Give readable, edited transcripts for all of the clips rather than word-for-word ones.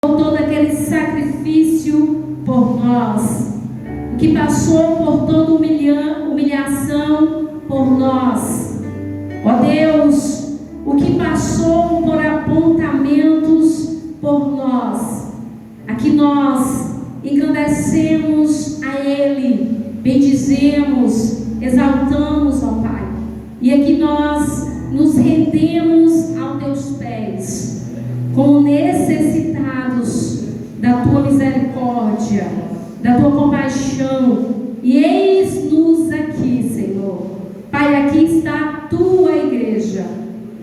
todo aquele sacrifício por nós, o que passou por toda humilhação por nós. Ó Deus, o que passou por apontamentos por nós. Aqui nós engrandecemos a Ele, bendizemos, exaltamos, ó Pai. E aqui nós nos rendemos aos teus pés, como necessitados da tua misericórdia, da tua compaixão. E eis-nos aqui, Senhor. Pai, aqui está a tua igreja,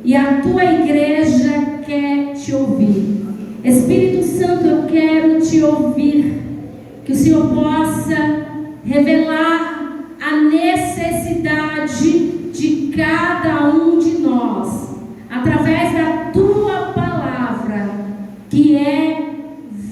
e a tua igreja quer te ouvir. Espírito Santo, eu quero te ouvir, que o Senhor possa revelar a necessidade de cada um de nós, através da tua palavra, que é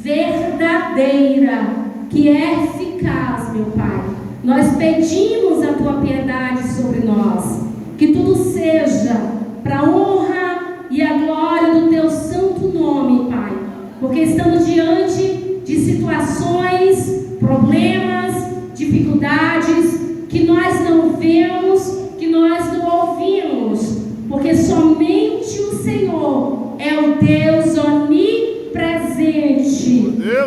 verdadeira, que é eficaz, meu Pai. Nós pedimos a tua piedade sobre nós, que tudo seja para a honra e a glória do teu santo nome, Pai, porque estamos diante de situações, problemas, dificuldades que nós não vemos, que nós não ouvimos, porque somente o Senhor é o Deus onipresente,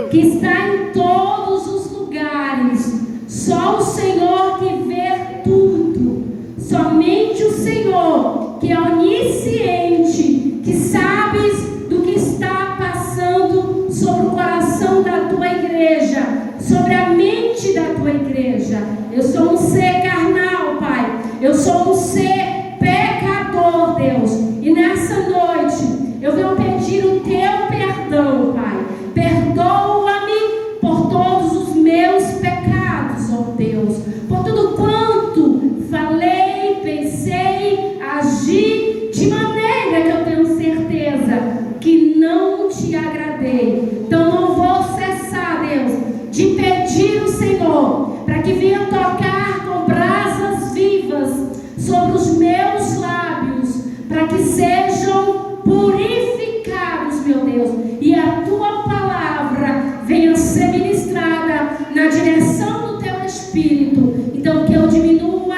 que está em todos os lugares. Só o Senhor que vê tudo, somente o Senhor que é onisciente, que sabes do que está passando sobre o coração da tua igreja, sobre a mente da tua igreja. Eu sou um ser carnal, Pai, eu sou um ser pecador, Deus, e nessa noite eu venho pedir o teu perdão, Pai. Perdoa-me por todos os meus pecados, ó Deus, por tudo quanto falei, pensei, agi de maneira que eu tenho certeza que não te agradei. Então não vou cessar, Deus, de pedir ao Senhor para que venha tocar com brasas vivas sobre os meus lábios, para que sejam purificados, meu Deus, e a tua palavra venha ser ministrada na direção do teu Espírito. Então que eu diminua,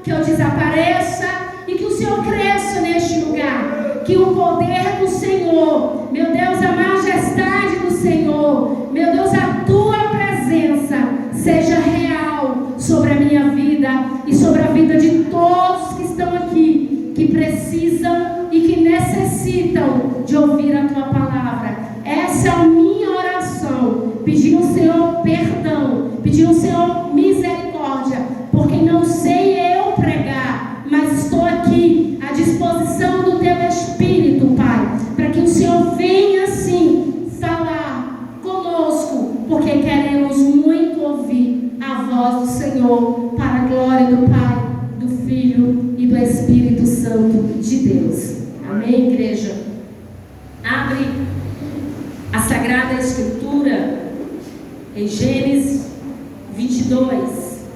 que eu desapareça e que o Senhor cresça neste lugar, que o poder do Senhor, meu Deus, a majestade do Senhor, meu Deus, a tua presença seja real sobre a minha vida e sobre a vida de todos que estão aqui, que precisam e que necessitam de ouvir a tua palavra. Essa é a minha oração, pedindo ao Senhor perdão, pedindo ao Senhor misericórdia, porque não sei eu pregar, mas estou aqui à disposição do teu Espírito, Pai, para que o Senhor venha sim falar conosco, porque queremos muito ouvir a voz do Senhor, para a glória do Pai, do Filho e do Espírito Santo de Deus. Amém, igreja? Abre a Sagrada Escritura em Gênesis 22.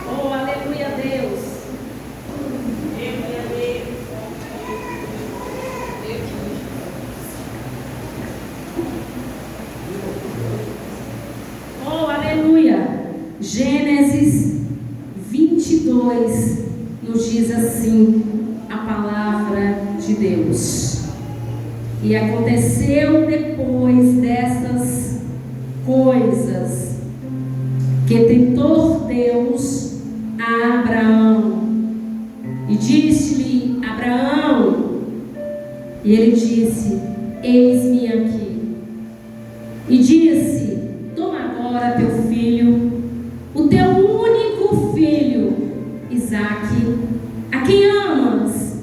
Oh, aleluia, Deus. Oh, aleluia. Gênesis 22 nos diz assim a palavra de Deus. E aconteceu depois dessas coisas que tentou Deus a Abraão e disse-lhe: Abraão. E ele disse: eis-me aqui. E disse: toma agora teu filho, o teu único filho, Isaque, a quem amas,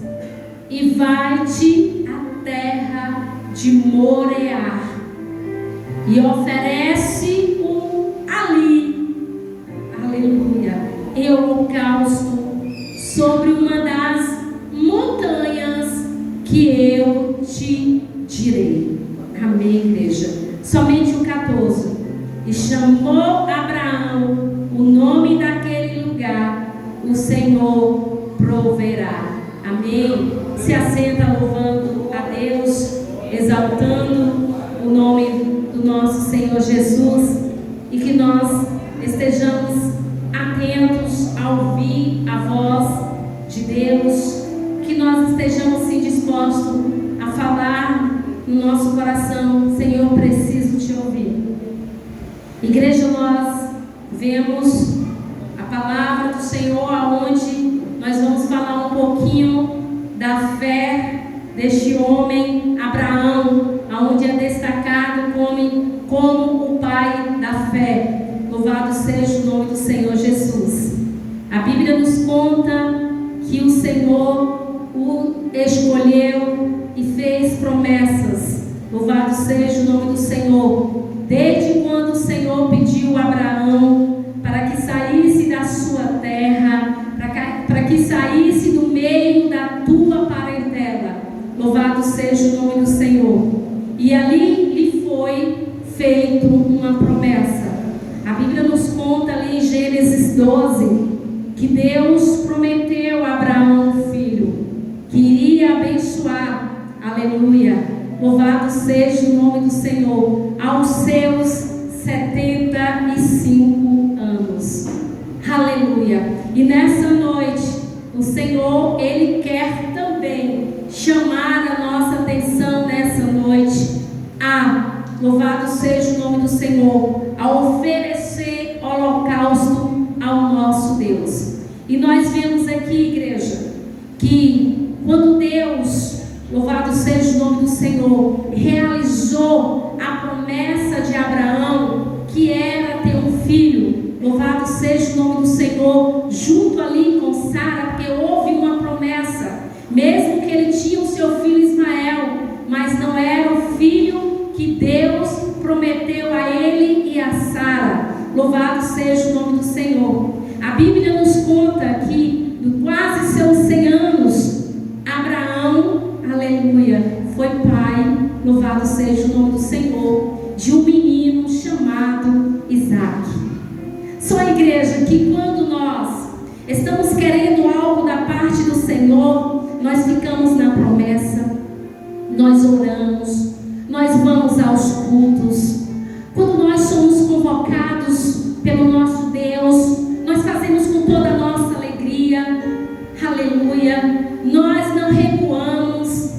e vai-te à terra de Moreá, e oferece-o ali, aleluia, em holocausto sobre uma das montanhas que eu te direi. Amém, igreja? Somente o 14. E chamou Abraão o nome daquele lugar, o Senhor proverá. Amém? Se assenta louvando a Deus, exaltando o nome do nosso Senhor Jesus, e que nós estejamos atentos a ouvir a voz de Deus, que nós estejamos sim dispostos a falar no nosso coração: Senhor, preciso te ouvir. Igreja, nós vemos a palavra do Senhor, aonde nós vamos falar um pouquinho da fé deste homem Abraão, aonde é destacado como o pai da fé. Louvado seja o nome do Senhor Jesus. A Bíblia nos conta que o Senhor o escolheu e fez promessas. Louvado seja o nome do Senhor. Desde quando o Senhor pediu a Abraão para que saísse da sua terra, para que saísse do meio da tua parentela. Louvado seja o nome do Senhor. E ali lhe foi feito uma promessa. A Bíblia nos conta ali em Gênesis 12 que Deus prometeu a Abraão um filho que iria abençoar, aleluia, louvado seja o nome do Senhor, aos seus 75 anos, aleluia. E nessa noite o Senhor, Ele quer também chamar a nossa atenção nessa noite a, louvado seja o nome do Senhor, a oferecer holocausto ao nosso Deus. E nós vemos aqui, igreja, que quando Deus, louvado seja o nome do Senhor, realizou a promessa de Abraão, que era ter um filho, louvado seja o nome do Senhor, junto ali com Sara, porque houve uma promessa, mesmo que ele tinha o seu filho Ismael, mas não era o filho que Deus prometeu a ele e a Sara. Louvado seja o nome do Senhor. A Bíblia nos conta que, quase seus 100 anos, Abraão, aleluia, foi pai, louvado seja o nome do Senhor, de um menino chamado Isaac. Só, igreja, que quando nós estamos querendo algo da parte do Senhor, nós ficamos na promessa, nós oramos, nós vamos aos cultos. Quando nós somos convocados pelo nosso Deus, nós fazemos com toda a nossa alegria, aleluia. Nós não recuamos,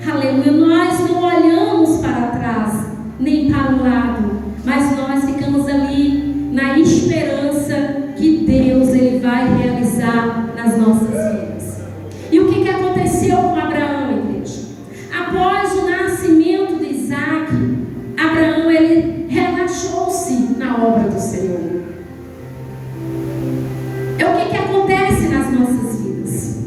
aleluia. Nós não olhamos para trás, nem para o lado, mas nós ficamos ali na esperança que Deus, Ele vai realizar nas nossas vidas. E o que aconteceu com Abraão, igreja? Após o nascimento de Isaac, Abraão, ele relaxou-se na obra do Senhor. É o que acontece nas nossas vidas.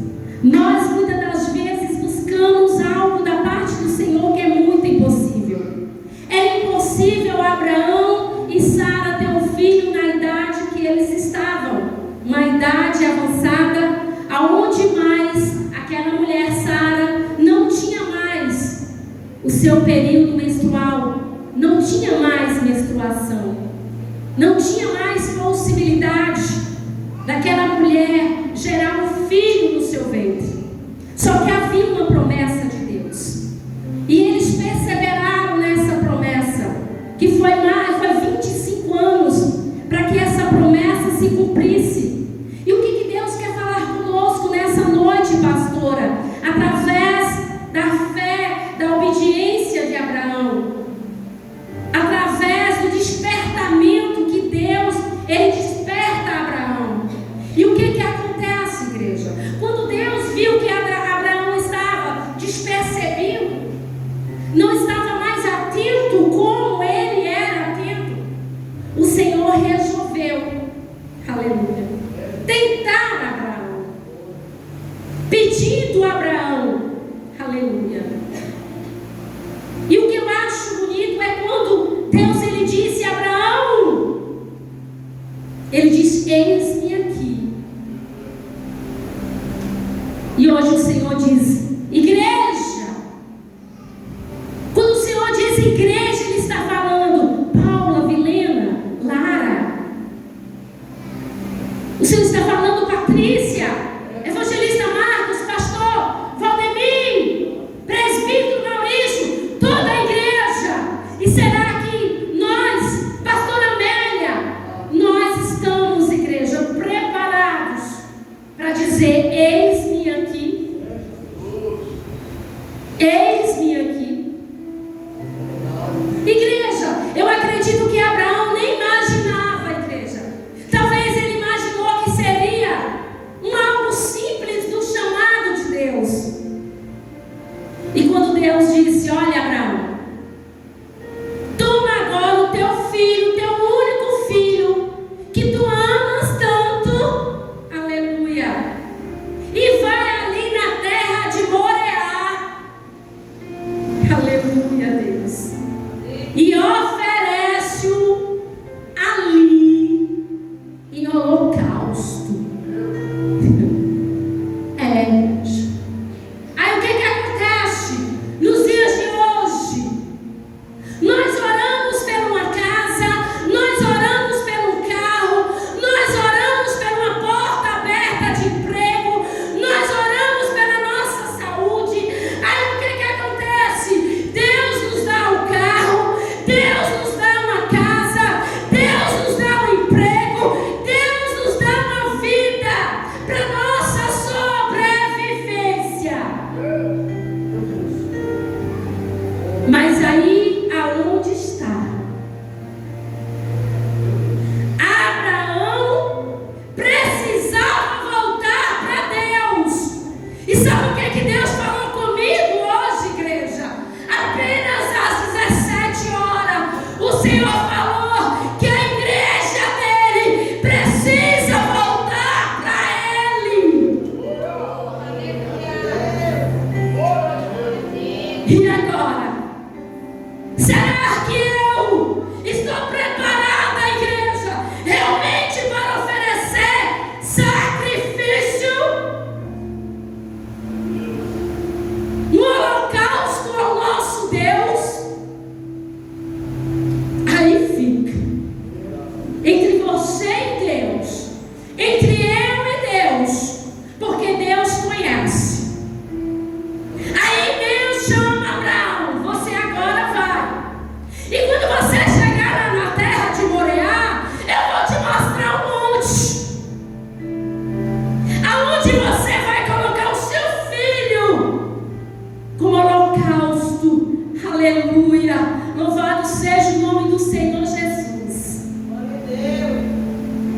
Nós muitas das vezes buscamos algo da parte do Senhor que é muito impossível. É impossível Abraão e Sara ter um filho na idade que eles estavam, uma idade avançada, aonde mais aquela mulher Sara não tinha mais o seu período menstrual, não tinha mais menstruação, não tinha mais possibilidade daquela mulher gerar um filho no seu ventre. Só que havia uma promessa de Deus, e eles perseveraram nessa promessa, que foi 25 anos para que essa promessa se cumprisse. E o que Deus quer falar conosco nessa noite, pastora? Através da fé, da obediência de Abraão, através do despertamento que Deus, Ele desperta Abraão. E o que acontece, igreja? Quando Deus viu que Abraão estava despercebido, não estava mais atento como ele era atento, o Senhor resolveu, aleluia, tentar Abraão, pedindo a Abraão, aleluia. E o que eu acho bonito é quando Deus, Ele disse a Abraão, Ele diz: eis-me aqui. E hoje o Senhor diz: igreja. Quando o Senhor diz igreja, Ele está falando Paula, Vilena, Lara. O Senhor está falando Patrícia, evangelista dizer: eis-me aqui. Eis-me aqui. Igreja, eu acredito que Abraão nem imaginava, igreja. Talvez ele imaginou que seria algo simples do chamado de Deus. E quando Deus disse: olha, Abraão, toma agora o teu filho, teu único filho, que tu amas tanto, aleluia, e vai ali na terra de Moreá, aleluia, Deus, e oferece-o ali em holocausto. Aí o que acontece nos dias de hoje? Nós oramos por uma casa, nós oramos por um carro, nós oramos por uma porta aberta de emprego, nós oramos pela nossa saúde. Aí o que acontece? Deus nos dá um carro, Deus nos dá uma casa, Deus nos dá um emprego, Deus nos dá uma vida para nossa sobrevivência. Mas aí, aonde está? Abraão precisava voltar para Deus. E sabe o que Deus falou comigo hoje, igreja? Apenas às 17 horas, o Senhor falou que a igreja dele precisa voltar para Ele. E agora? Será que eu estou preparada, igreja, realmente para oferecer sacrifício? No holocausto ao nosso Deus? Aí fica entre você e Deus, entre eu e Deus, porque Deus conhece. Aí Deus chama Abraão: você agora vai. E quando você chegar lá na terra de Moreá, eu vou te mostrar um monte, aonde você vai colocar o seu filho como holocausto. Aleluia! Louvado seja o nome do Senhor Jesus.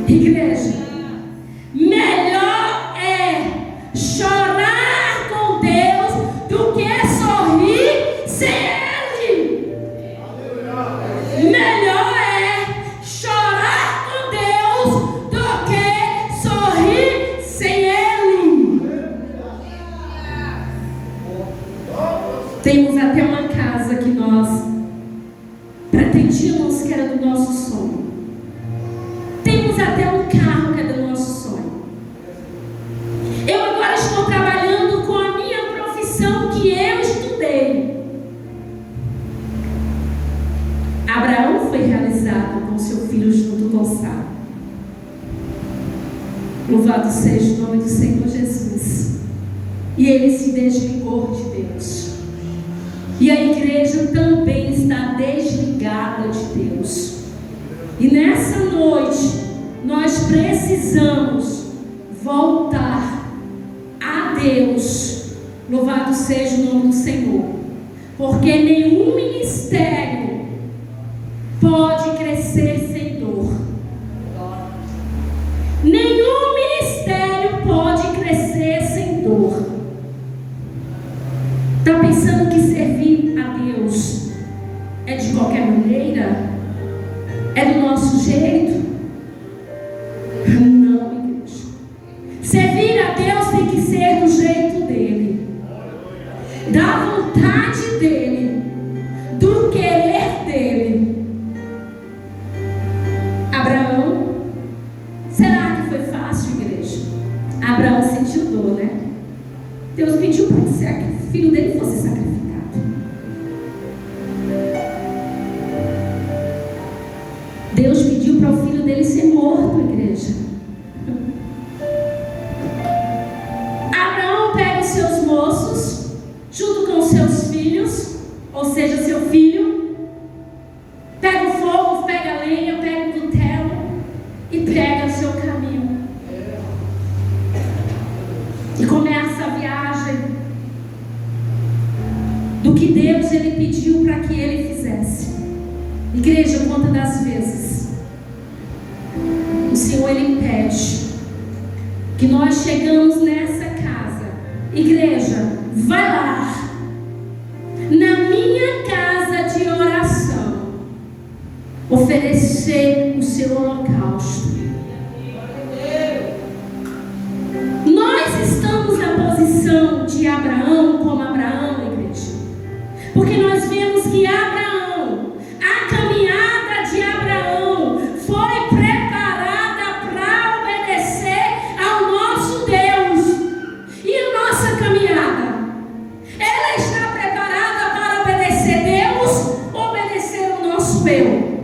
Igreja, melhor é chorar com Deus do que sorrir sem Ele. Melhor é chorar com Deus do que sorrir sem Ele. Temos até uma casa que nós pretendíamos que era do nosso sonho. Temos até um carro que é do nosso sonho. Eu agora estou trabalhando com a minha profissão que eu estudei. Abraão foi realizado com seu filho junto com Sara. Louvado seja o nome do Senhor Jesus. E ele se desligou de Deus. E a igreja também está desligada de Deus. E nessa noite nós precisamos voltar a Deus. Louvado seja o nome do Senhor. Porque nenhum ministério pode crescer sem dor. Nenhum ministério pode crescer sem dor. Está pensando que servir a Deus é de qualquer maneira? É do nosso jeito? Não, igreja. Servir a Deus tem que ser do jeito dele, da vontade dele, do querer dele. Abraão, será que foi fácil, igreja? Abraão sentiu dor, né? Deus pediu para que o filho dele fosse sacrificado. Deus pediu para o filho dele ser morto, igreja. Abraão pega os seus moços, junto com os seus filhos, ou seja, seu filho, pega o fogo, pega a lenha, pega o cutelo e pega o seu caminho. E começa a viagem do que Deus ele pediu para que ele fizesse. Igreja, quantas das vezes o Senhor ele pede que nós chegamos nessa casa, igreja, vai lá na minha casa de oração oferecer o seu holocausto. Nós estamos na posição de Abraão, como Abraão, igreja, porque nós vemos que Abraão, a caminhada de Abraão foi preparada para obedecer ao nosso Deus. E a nossa caminhada, ela está preparada para obedecer Deus, obedecer o nosso eu.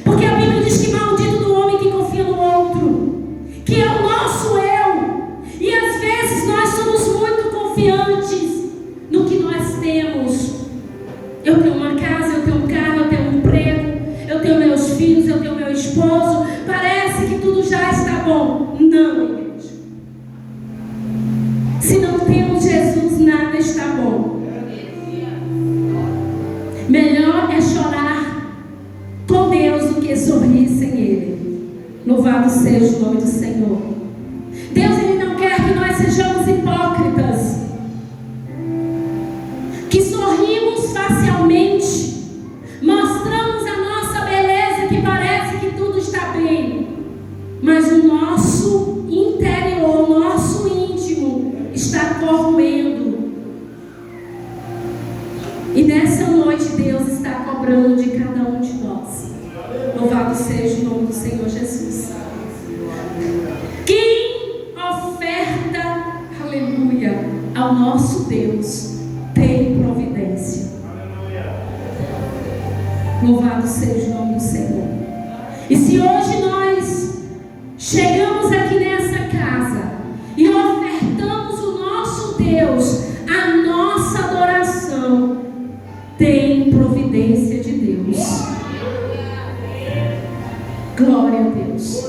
Porque a Bíblia diz que maldito do homem que confia no outro, que é o nosso eu. E às vezes nós somos muito confiantes no que nós temos. Eu tenho uma casa, eu tenho um carro, eu tenho um emprego, eu tenho meus filhos, eu tenho meu esposo. Parece que tudo já está bom. Não, igreja. Se não temos Jesus, nada está bom. Melhor é chorar com Deus do que sorrir sem Ele. Louvado seja o nome do Senhor. Deus ele não quer que nós sejamos hipócritas, que sorrimos facialmente, mostramos a nossa beleza, que parece que tudo está bem, mas o nosso interior, o nosso íntimo está corroendo. E nessa noite Deus está cobrando de cada um de nós. Louvado seja o nome do Senhor Jesus. Quem oferta, aleluia, ao nosso Deus tem providência. Louvado seja o nome do Senhor. E se hoje nós chegamos aqui nessa casa e ofertamos o nosso Deus, a nossa adoração tem providência de Deus. Glória a Deus.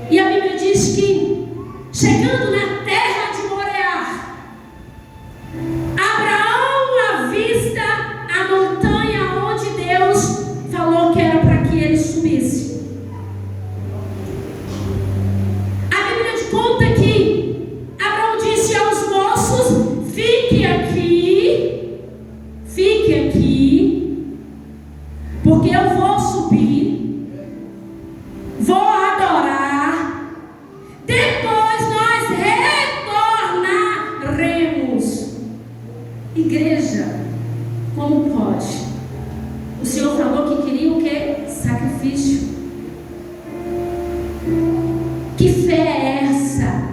E a Bíblia diz que, chegando na terra de Moreá, Abraão avista a montanha onde Deus falou que era para que ele subisse. A Bíblia conta que Abraão disse aos moços: fique aqui, porque eu vou subir, vou adorar, depois nós retornaremos. Igreja, como pode? O Senhor falou que queria o quê? Sacrifício. Que fé é essa?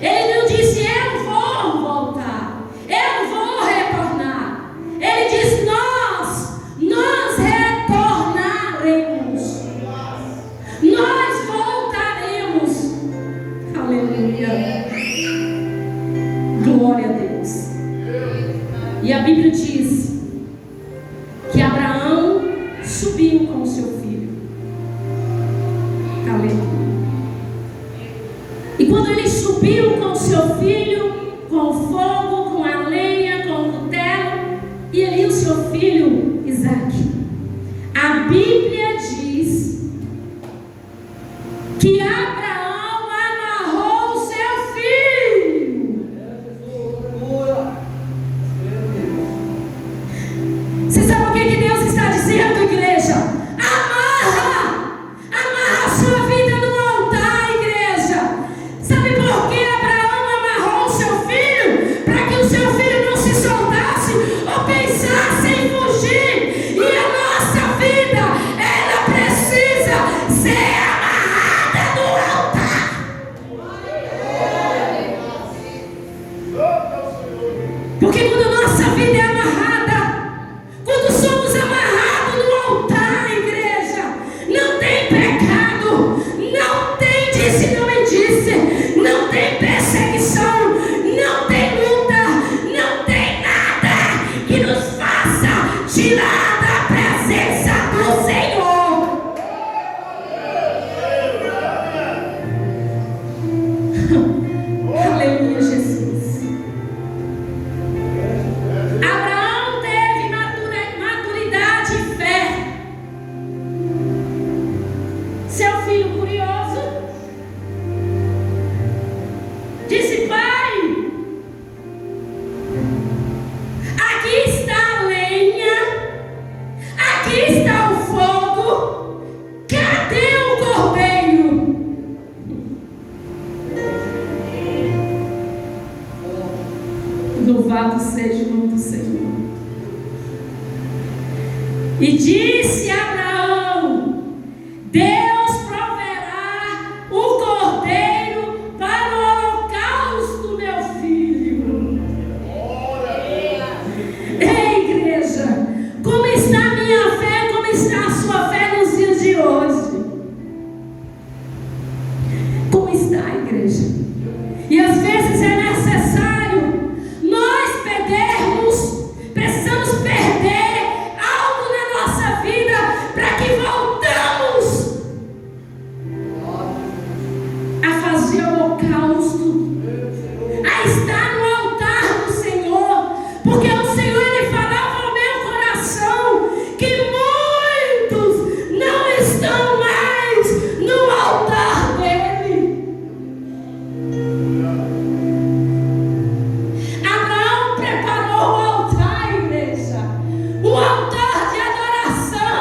Ele não disse: eu vou voltar, eu vou retornar. Ele disse: nós retornaremos, nós voltaremos. Aleluia. Glória a Deus. E a Bíblia diz que Abraão subiu com o seu filho. Aleluia. E quando ele subiu com o seu filho, com o fogo, com a lenha, com o cutelo, e ali o seu filho Isaac, a Bíblia diz que Abraão amarrou o seu filho. Você sabe o que Deus está dizendo, igreja? Amarra a sua vida no altar, igreja. Sabe por que Abraão amarrou o seu filho? Para que o seu filho não se soltasse ou pensasse em fugir. E a nossa vida, ela precisa ser amarrada no altar. Porque quando a nossa vida é amarrada, quando somos amarrados no altar, igreja, não tem pecado, não tem disse, não tem perseguição, não tem luta, não tem nada que nos faça tirar da presença do Senhor. Aleluia, Jesus. Louvado seja o nome do Senhor. E disse Abraão: Deus proverá o cordeiro para o holocausto, meu filho. Ei, igreja, como está a minha fé, como está a sua fé nos dias de hoje? Como está, igreja? E às vezes é necessário nós precisamos perder algo na nossa vida para que voltamos a fazer o holocausto, a estar no altar do Senhor, porque o Senhor, Ele falava ao meu coração que muitos não estão mais no altar dele. Abraão preparou o altar, igreja, um altar de adoração,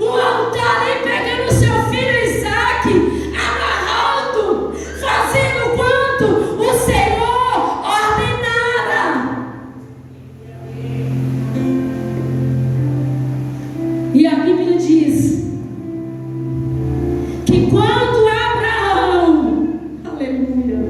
um altar ali pegando seu filho Isaac, amarrando, fazendo quanto o Senhor ordenara. E a Bíblia diz que quando Abraão, aleluia,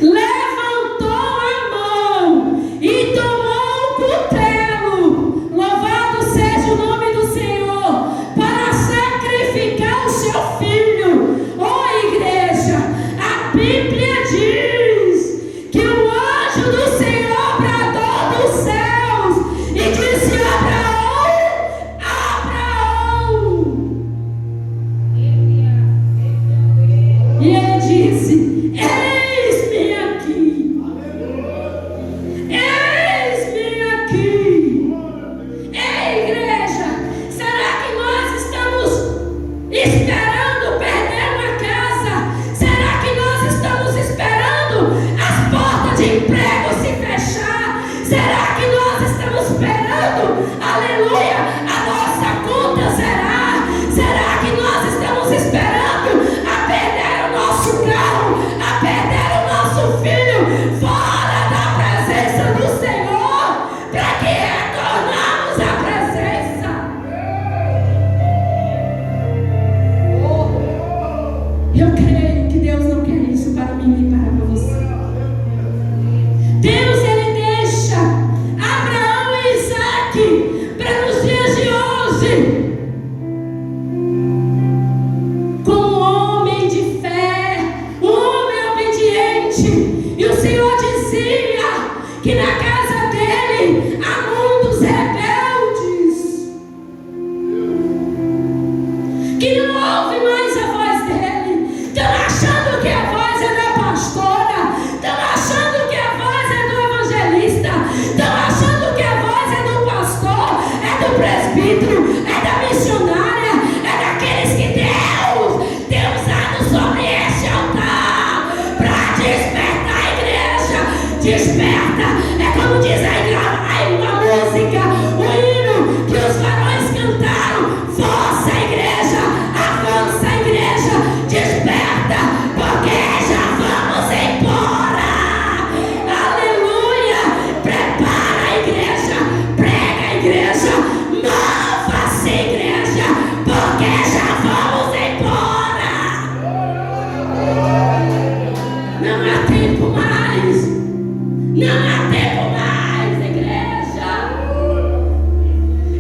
levantou a mão e tomou o cutelo, louvado seja o nome do Senhor, para sacrificar o seu filho. Oh, igreja, a Bíblia diz que o anjo do Senhor bradou dos céus e disse: Abraão, Abraão. E ele disse: eis-me aqui. Eis-me aqui. Ei, igreja, será que nós estamos esperando perder uma casa? Será que nós estamos esperando as portas de emprego se fechar? Será que nós estamos esperando, aleluia, a nossa conta zerar? Será que nós estamos esperando a perder o nosso carro, a perder o nosso filho fora da presença do Senhor, para que retornamos à presença? Eu creio que Deus não quer isso para mim e para você. Deus, Ele deixa Abraão e Isaac para nos dias de hoje como homem de fé, um homem obediente. E o Senhor dizia que na casa dele há muitos rebeldes, que não ouvem mais a voz dele, estão achando que a voz é da pastora, estão achando que a voz é do evangelista, estão achando que a voz é do pastor, é do presbítero, é da missionária, é daqueles que Deus tem usado sobre este altar para despertar a igreja. Desperta, é como diz uma música, o hino que os varões cantaram: força, igreja, avança, igreja, desperta, porque já vamos embora. Aleluia, prepara a igreja, prega a igreja, mova-se, igreja, porque já vamos embora. Não há tempo mais, não há tempo mais, igreja,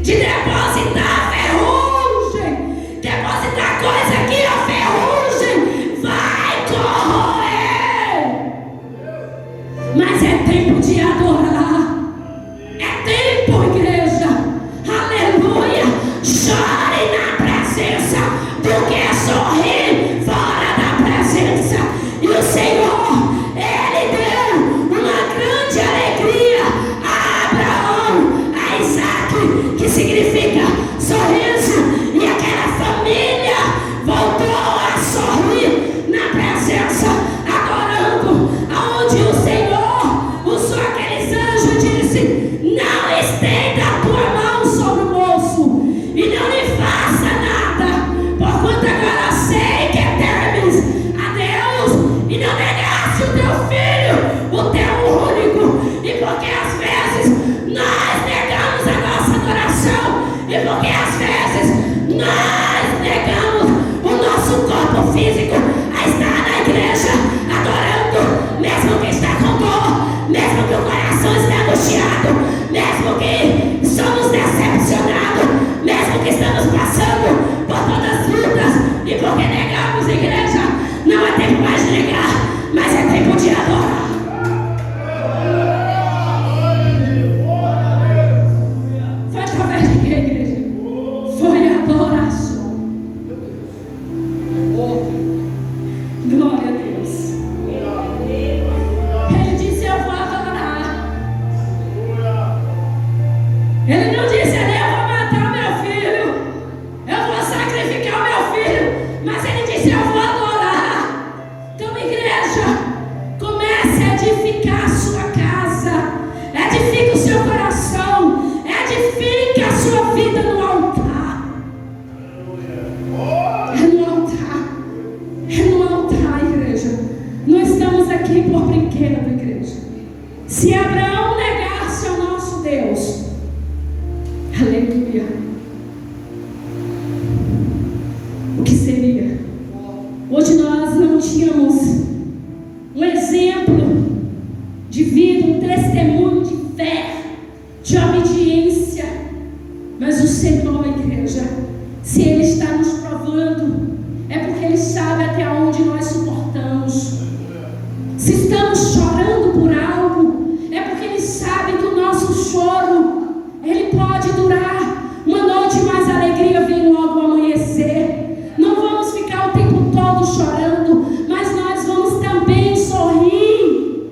de depositar ferrugem, depositar coisa que a ferrugem vai corroer. Mas é tempo de adorar, é tempo, igreja, aleluia. Chore na presença do que sorrir fora da presença. E o Senhor, Ele deu uma grande alegria a Abraão, a Isaac, que significa sorriso, e aquela família voltou a sorrir na presença, adorando, aonde o Senhor usou aqueles anjos de mesmo que o coração esteja angustiado, mesmo que somos decepcionados, mesmo que estamos passando por todas as lutas, e porque negamos, igreja, não é tempo mais de negar, mas é tempo de adorar. Foi através de quê, igreja? Foi a adoração. Glória a Deus. Ele disse: eu vou adorar. Ele não disse: eu vou matar meu filho, eu vou sacrificar meu filho, mas ele disse: eu vou adorar. Então, igreja, comece a edificar a sua casa, edifique o seu coração, edifique a sua vida no altar. É no altar. É no altar, igreja. Não estamos aqui por brinquedo, igreja. Se Abraão negasse ao nosso Deus, aleluia, o que seria? Hoje nós não tínhamos um exemplo de vida, um testemunho de fé, de obediência. Mas o Senhor, igreja, se Ele está nos provando, é porque Ele sabe até onde nós suportamos. Se estamos chorando por algo, é porque Ele sabe que o nosso choro, ele pode durar uma noite, mas a alegria vem logo ao amanhecer. Não vamos ficar o tempo todo chorando, mas nós vamos também sorrir.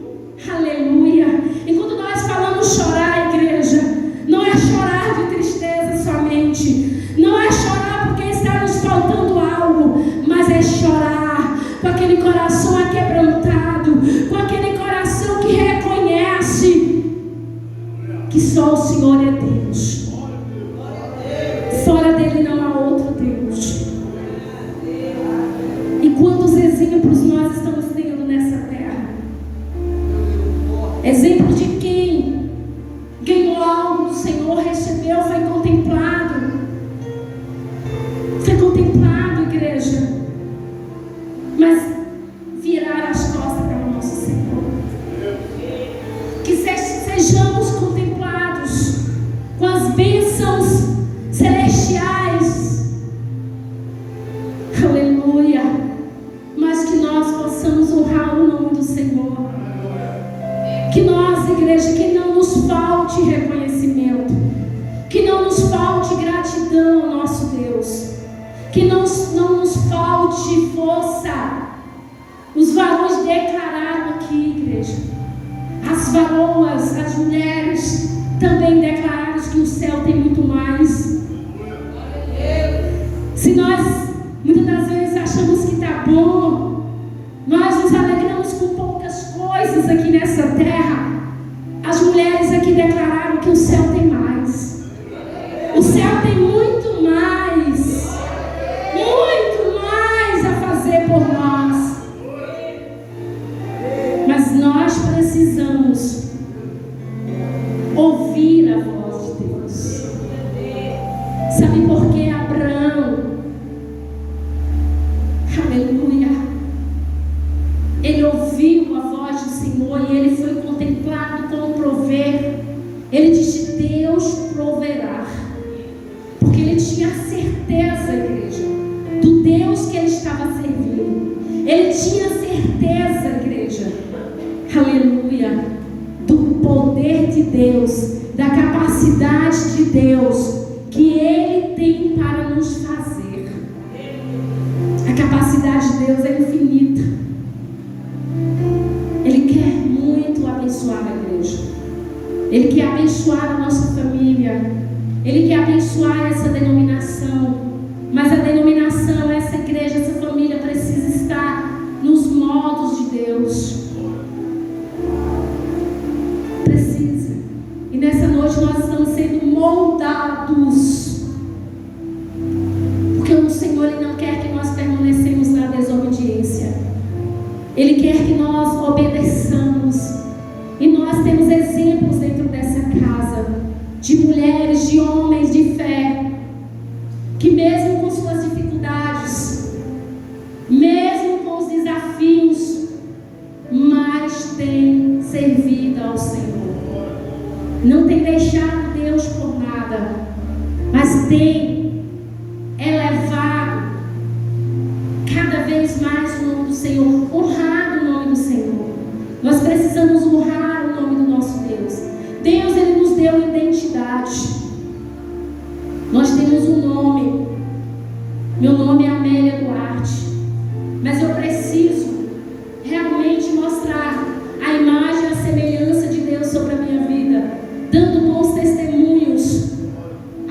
Aleluia. E quando nós falamos chorar, igreja, não é chorar de tristeza somente, não é chorar porque está nos faltando algo, mas é chorar com aquele coração aquebrantado, com aquele coração que reconhece que só o Senhor é Deus. Fora dele não há outro Deus. E quantos exemplos nós estamos tendo nessa terra? Exemplo de quem ganhou algo do Senhor, recebeu, foi contemplado. Foi contemplado, igreja. Mas virar as costas para o nosso Senhor. Que sejamos contemplados com as bênçãos celestiais. Aleluia. Mas que nós possamos honrar o nome do Senhor. Que nós, igreja, que não nos falte reconhecimento, que não nos falte gratidão ao nosso Deus, que não nos falte força. Os varões declararam aqui, igreja. As varoas, as mulheres também declararam que o céu tem muito mais. Se nós muitas das vezes achamos que está bom, nós nos alegramos com poucas coisas aqui nessa terra. As mulheres aqui declararam que o céu tem mais. O céu tem muito mais a fazer por nós. Mas nós precisamos ouvir a voz de Deus. Sabe por que Abraão, aleluia, ele ouviu a voz do Senhor e ele foi contemplado com o prover. Ele disse: Deus proverá. Porque ele tinha certeza, igreja, do Deus que ele estava servindo. Ele tinha certeza, igreja, aleluia, do poder de Deus, da capacidade de Deus que Ele tem para nos fazer. A capacidade de Deus é infinita. Ele quer muito abençoar a igreja. Ele quer abençoar a nossa família. Ele quer abençoar essa denominação. Mas a denominação, essa igreja, essa família precisa estar nos modos de Deus. Precisa. E nessa noite nós estamos sendo moldados. Porque o Senhor, Ele não quer que nós permanecemos na desobediência. Ele quer que nós obedeçamos. E nós temos exemplos dentro dessa casa de mulheres, de homens de fé, que mesmo com suas dificuldades, mesmo com os desafios, mais têm servido ao não tem deixado Deus por nada, mas tem elevado cada vez mais o nome do Senhor, honrado o nome do Senhor. Nós precisamos honrar o nome do nosso Deus. Deus, Ele nos deu identidade. Nós temos um nome. Meu nome é Amélia Duarte. Mas eu preciso realmente mostrar a imagem e a semelhança de Deus sobre a minha vida, dando bons testemunhos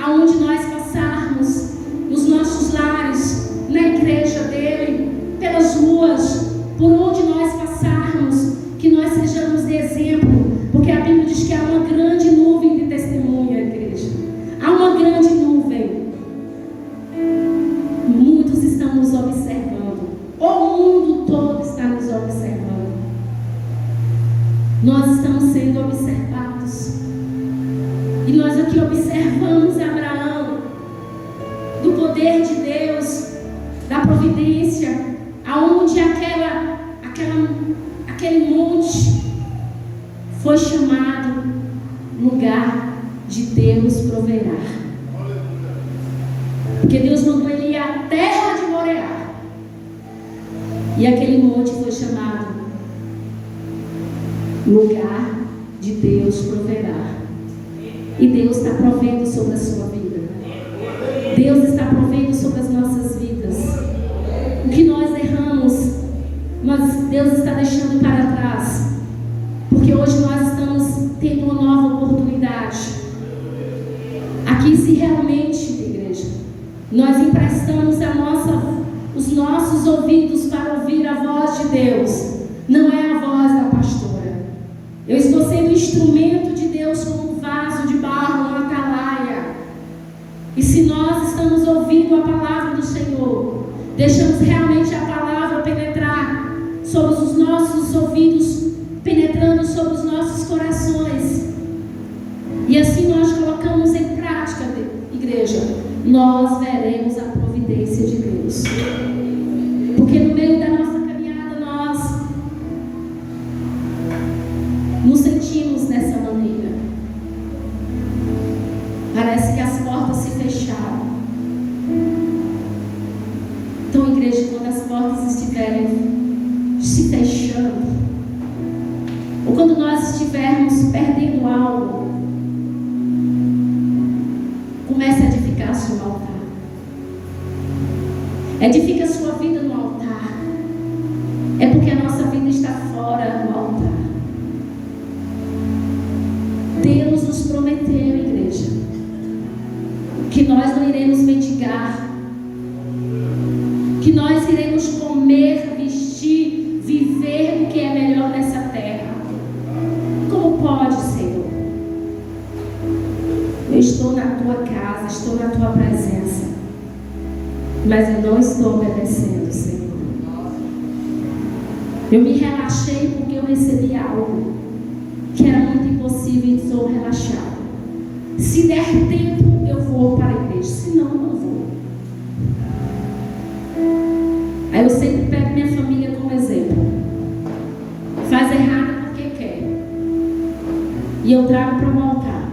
aonde nós passarmos, nos nossos lares, na igreja dele, pelas ruas, por onde nós passarmos, que nós sejamos de exemplo, porque a Bíblia diz que há uma grande nuvem de testemunha, igreja. Há uma grande nuvem. Muitos estão nos observando. O mundo todo está nos observando. Nós estamos sendo observados. E nós aqui observamos Abraão, do poder de Deus, da providência, aonde aquele monte foi chamado lugar de Deus proverá. Porque Deus mandou ele ir à terra de Moreá. E aquele monte foi chamado lugar de Deus proverá. E Deus está provendo sobre a sua vida. Deus está provendo sobre as nossas vidas. O que nós erramos, Deus está deixando para trás. Porque hoje nós estamos tendo uma nova oportunidade. Aqui, se realmente, igreja, nós emprestamos os nossos ouvidos para ouvir a voz de Deus, não é a voz da pastora. Eu estou sendo instrumento de Deus como um vaso de barro, uma atalaia. E se nós estamos ouvindo a palavra do Senhor, deixamos realmente a palavra penetrar sobre os nossos ouvidos, penetrando sobre os nossos corações, e assim nós colocamos em prática, igreja, nós veremos a providência de Deus. Porque no meio da nossa caminhada nós nos sentimos dessa maneira. Parece que as portas se fecharam. Então, igreja, quando as portas estiverem se fechando, ou quando nós estivermos perdendo algo, comece a edificar seu altar. Edifique a sua vida no altar. É porque a nossa vida está fora do altar. Deus nos prometeu, igreja, que nós não iremos mendigar, que nós iremos comer, vestir, viver o que é melhor nessa terra. Como pode, Senhor? Eu estou na tua casa, estou na tua presença, mas eu não estou obedecendo, Senhor. Eu me relaxei porque eu recebi algo que era muito impossível e sou relaxado. Se der tempo, eu vou para a igreja, senão eu não vou. Aí eu sempre pego minha família como exemplo. Faz errado porque quer. E eu trago para o altar.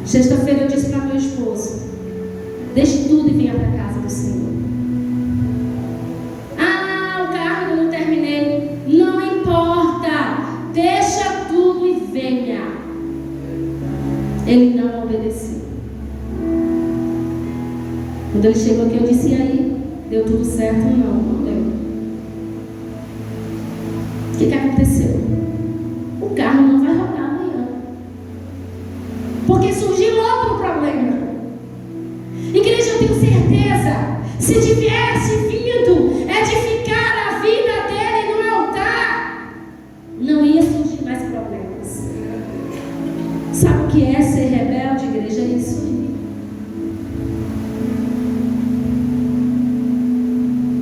Sexta-feira eu disse para meu esposo: deixe tudo e venha para a casa do Senhor. Ah, o carro eu não terminei. Não importa. Deixa tudo e venha. Ele não obedeceu. Quando ele chegou aqui, eu disse: e aí? Deu tudo certo? Não deu. O que aconteceu? O carro não vai rodar amanhã, porque surgiu outro problema. Igreja, eu tenho certeza, se tivesse vindo edificar a vida dele no altar, não ia surgir mais problemas. Sabe o que é ser rebelde, igreja? É isso aí.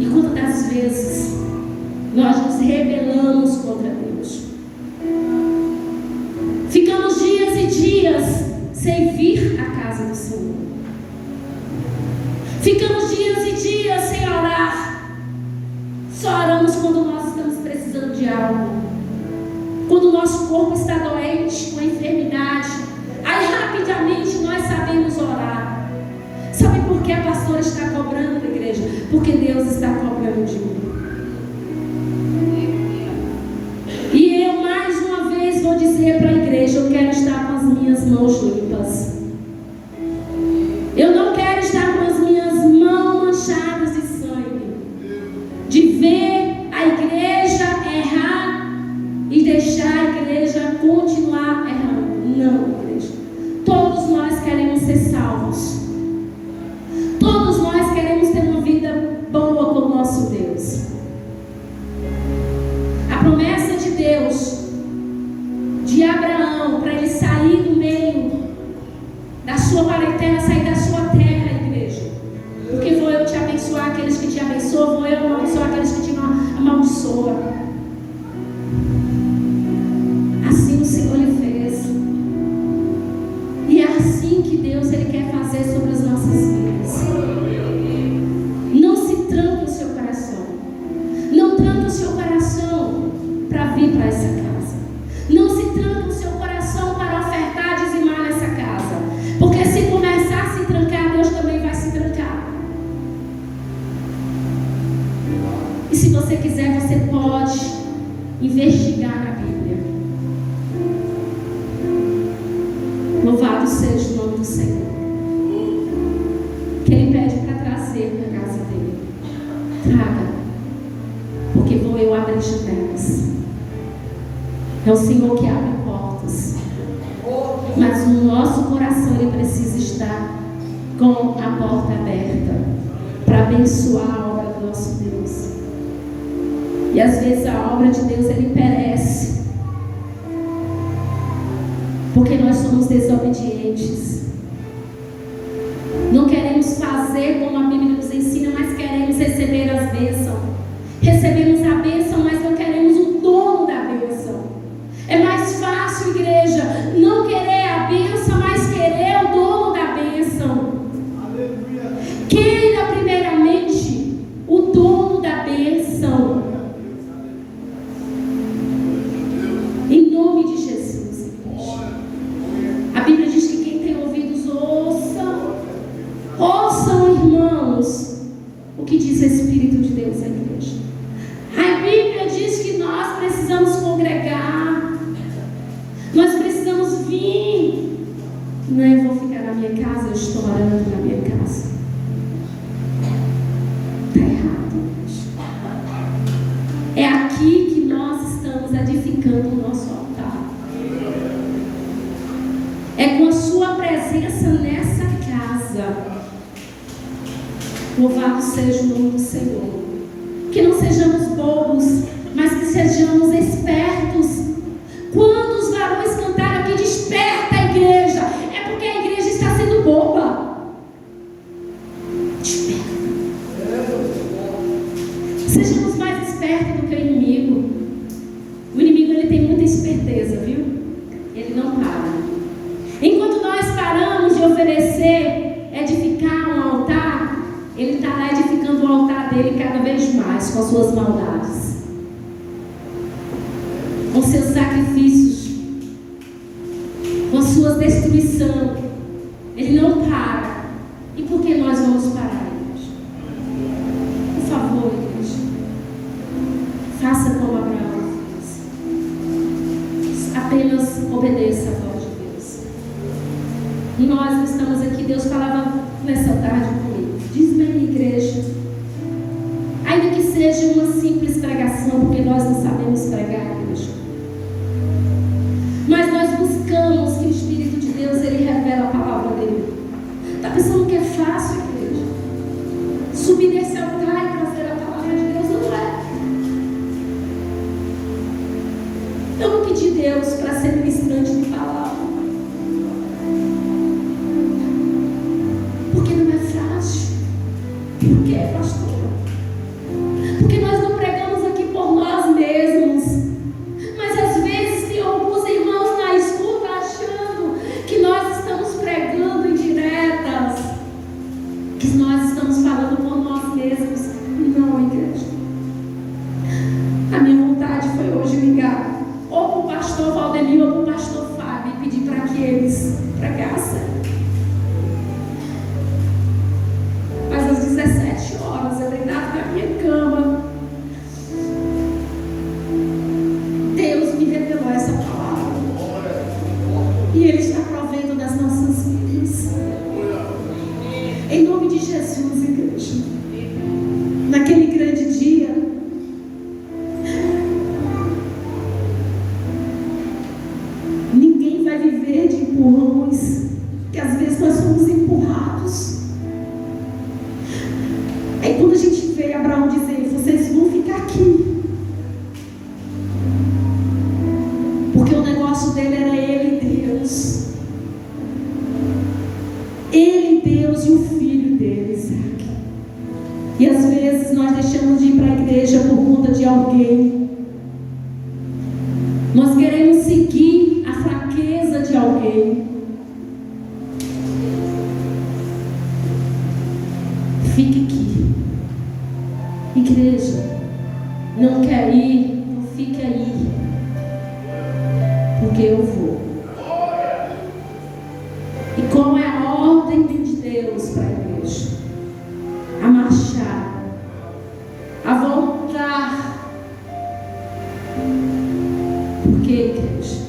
E quantas vezes nós nos rebelamos contra Deus? Ficamos dias e dias sem vir à casa do Senhor. Ficamos dias e dias sem orar. Só oramos quando nós estamos precisando de algo. quando o nosso corpo está doente, com enfermidade, aí rapidamente nós sabemos orar. Sabe por que a pastora está cobrando da igreja? Porque Deus está cobrando de mim. E eu mais uma vez vou dizer para a igreja: eu quero estar com as minhas mãos limpas. Eu não quero estar com as minhas mãos manchadas de sangue, de ver a igreja errar e deixar a igreja continuar errando. Não, igreja. Todos nós queremos ser salvos. Todos nós queremos ter uma vida boa com o nosso Deus. A promessa de Deus, de Abraão, para ele sair do meio da sua parentela, sair da sua terra, igreja. Porque vou eu te abençoar aqueles que te abençoam, vou eu amaldiçoar aqueles que te amaldiçoam. Assim o Senhor lhe fez. E é assim que Deus ele quer fazer sobre as nossas vidas. Não se tranque o seu coração. Não tranque o seu coração para vir para essa casa. Não se tranque o seu coração para ofertar, dizimar nessa casa. Porque se começar a se trancar, Deus também vai se trancar. E se você quiser, você pode investigar na Bíblia. Louvado seja o nome do Senhor. Que Ele pede para trazer para a casa dele. Traga, porque vou eu abrir janelas. É o Senhor que abre portas. Mas o nosso coração ele precisa estar com a porta aberta para abençoar a obra do nosso Deus. E às vezes a obra de Deus ele perece, porque nós somos desobedientes. Não queremos fazer como a Bíblia nos ensina, mas queremos receber as bênçãos. Recebemos a bênção, mas não queremos o dono da bênção. É mais fácil, igreja, não querer a bênção, mas querer o dono da bênção. Aleluia. Queira primeiramente o dono da bênção. Em nome de Jesus, igreja. A Bíblia diz que quem tem ouvidos ouçam. Ouçam, irmãos, o que diz o Espírito de Deus à igreja. A Bíblia diz que nós precisamos congregar. Nós precisamos vir. Não, eu vou ficar na minha casa, eu estou orando na minha casa. Está errado. É aqui que nós estamos edificando o nosso altar. É com a sua presença nessa casa. Louvado seja o nome do Senhor. Que não sejamos bobos, mas que sejamos espertos. Quando os varões cantaram aqui, desperta a igreja, é porque a igreja está sendo boba. Desperta. Sejamos mais espertos do que o inimigo. O inimigo ele tem muita esperteza, viu? Ele não para. Enquanto nós paramos de oferecer, edificar um altar, ele está lá edificando o altar dele cada vez mais com as suas maldades, com seus sacrifícios, com a sua destruição. Ele não para. E por que nós vamos parar, igreja? Por favor, igreja, faça como Abraão fez. Apenas obedeça a voz de Deus. Nós estamos aqui, Deus falava nessa tarde comigo. Diz-me, igreja, ainda que seja uma simples pregação, porque nós não sabemos pregar, igreja, mas nós buscamos que o Espírito de Deus ele revela a palavra dele. Está pensando que é fácil, igreja? Subir nesse altar e trazer a palavra de Deus não é. Eu não pedi Deus para ser ministrante de palavra, porque não é fácil. Por quê, pastor? Porque nós não pregamos aqui por nós mesmos. Mas às vezes tem alguns irmãos na escuta achando que nós estamos pregando indiretas, que nós estamos falando por nós mesmos. Não, igreja. A minha vontade foi hoje ligar ou para o pastor correndo para o pastor Fábio e pedi para que eles pregassem. Mas às 17 horas, eu deitado na minha cama, Deus me revelou essa palavra. E Ele está provendo das nossas vidas. Em nome de Jesus, igreja. Naquele grande dia, ninguém vai viver de empurrões, que às vezes nós somos empurrados. Aí quando a gente vê Abraão dizer, vocês vão ficar aqui, porque o negócio dele era ele e Deus. Ele, Deus e o filho dele, Isaac. E às vezes nós deixamos de ir para a igreja por conta de alguém. Nós queremos seguir a fraqueza de alguém. Fique aqui. Igreja, não quer ir, não fique aí. Porque eu vou. E qual é a ordem de Deus para a igreja? A marchar, a voltar. Porque, igreja,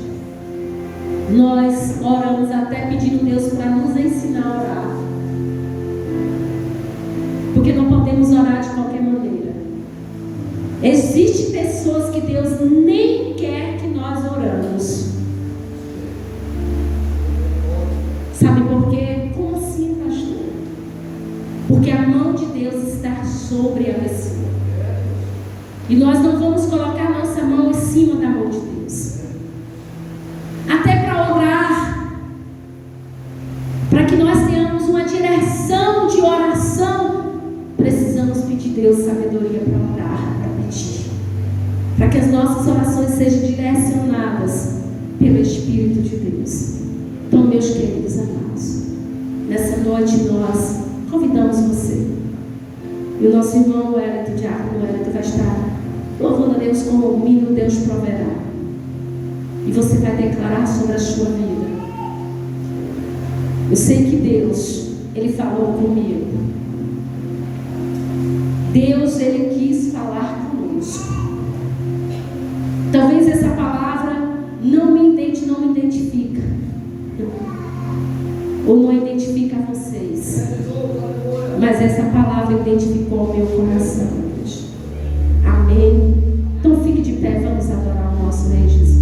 nós oramos até pedindo Deus para nos ensinar a orar. Porque não podemos orar de qualquer maneira. Existem pessoas que Deus nem quer que nós oramos. Sabe por quê? Como assim, pastor? Porque a mão de Deus está sobre a pessoa. E nós não vamos colocar nossa mão em cima da mão de Deus. Até para orar, para que nós tenhamos uma direção de oração, precisamos pedir a Deus sabedoria para orar, para pedir. Para que as nossas orações sejam direcionadas pelo Espírito de Deus. Então, meus queridos amados, nessa noite nós convidamos você. E o nosso irmão Wellington, o diácono Wellington, vai estar louvando a Deus com o hino Deus proverá. E você vai declarar sobre a sua vida. Eu sei que Deus, Ele falou comigo. Deus, Ele quis falar conosco. Talvez essa palavra não me identifica. Ou não identifica a vocês. Mas essa palavra identificou o meu coração. Amém. Então fique de pé, vamos adorar o nosso Rei Jesus.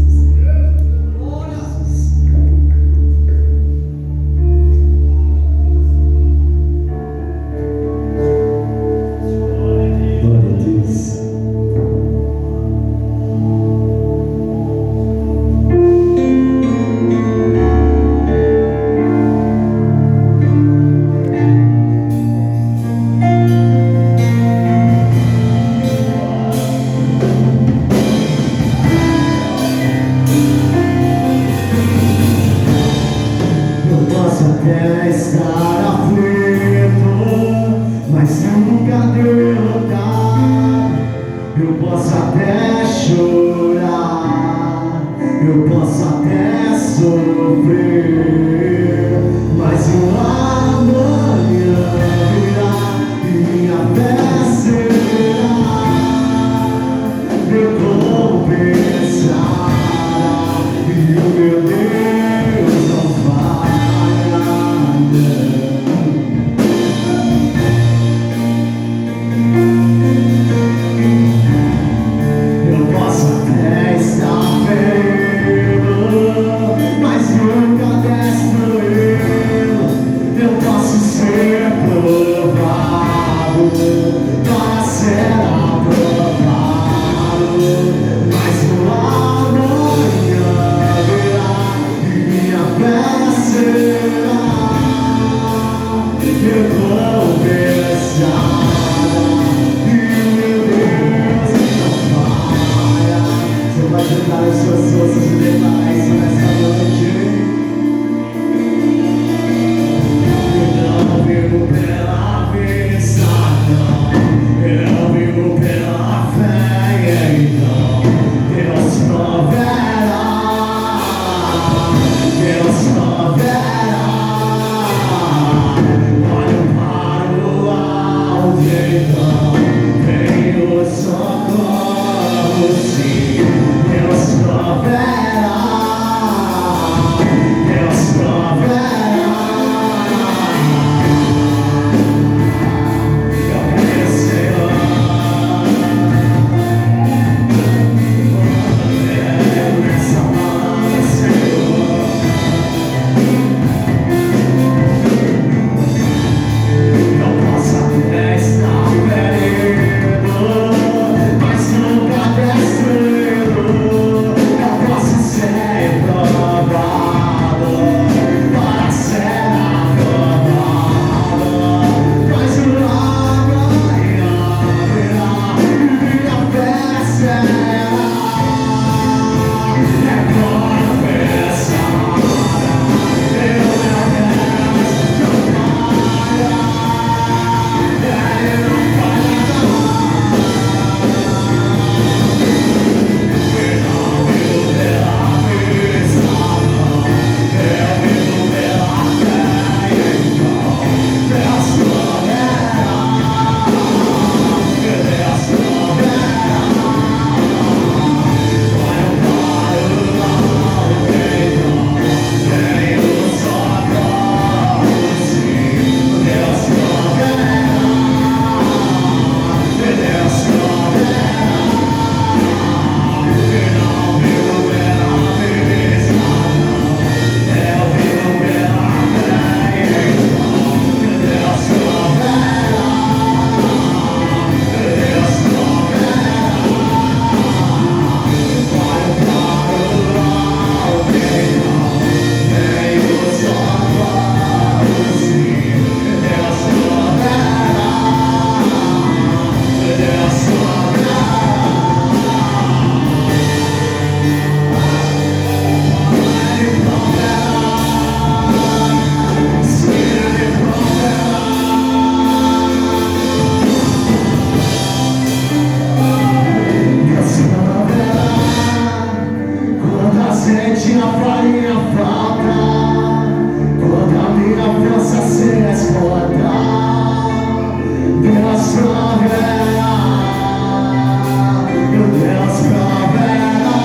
Mas nunca destruiu. sentia faria falta quando a minha força se esgota. Deus proverá, meu Deus proverá.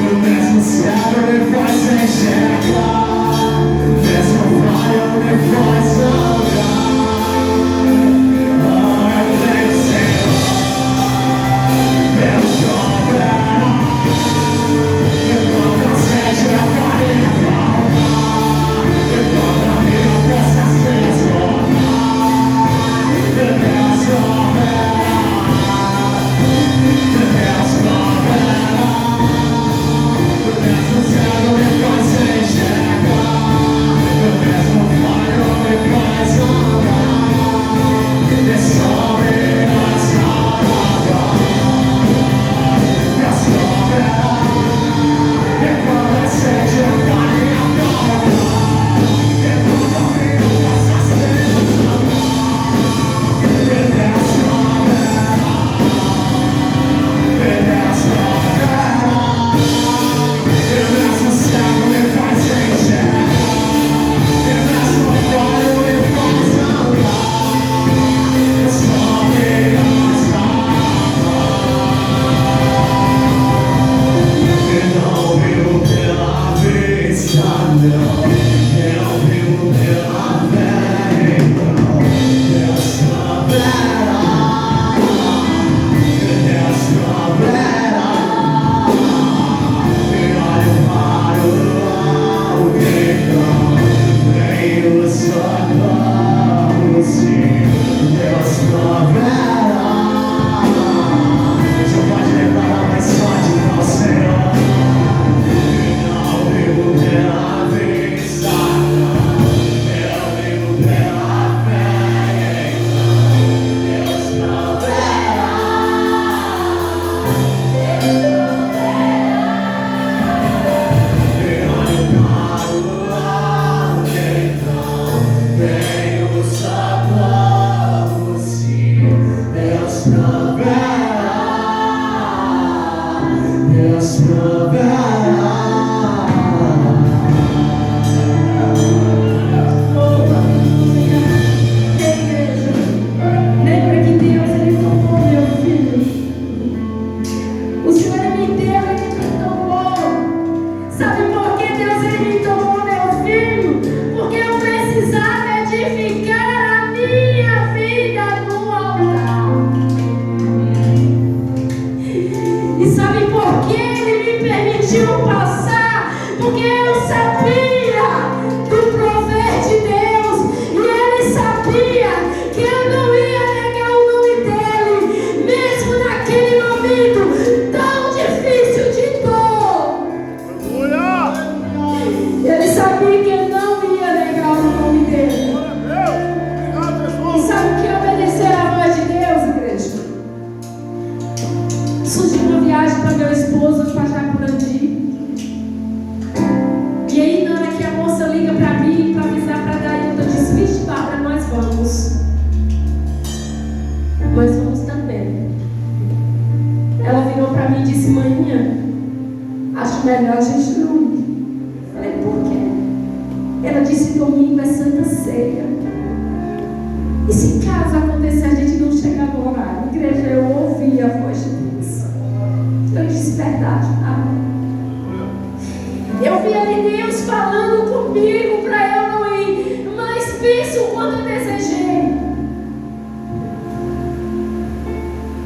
O mesmo cego me faz enxergar, mesmo raio me faz andar.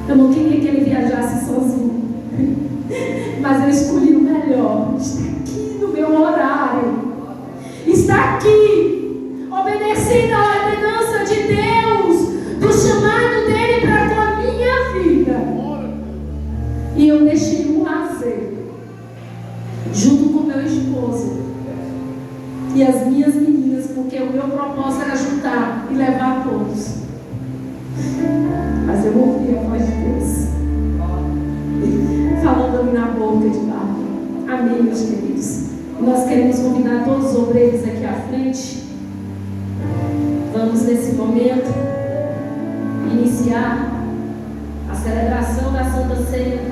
Eu não queria que ele viajasse sozinho, mas eu escolhi o melhor. Está aqui no meu horário, está aqui, obedecendo a ordenança de Deus, do chamado dele para com a minha vida. E eu deixei o lazer, junto com meu esposo e as minhas meninas, porque o meu propósito era juntar e levar a todos. Mas eu ouvi a voz de Deus falando ali na boca de Bárbara. Amém, meus queridos. Nós queremos convidar todos os obreiros aqui à frente. Vamos nesse momento iniciar a celebração da Santa Ceia.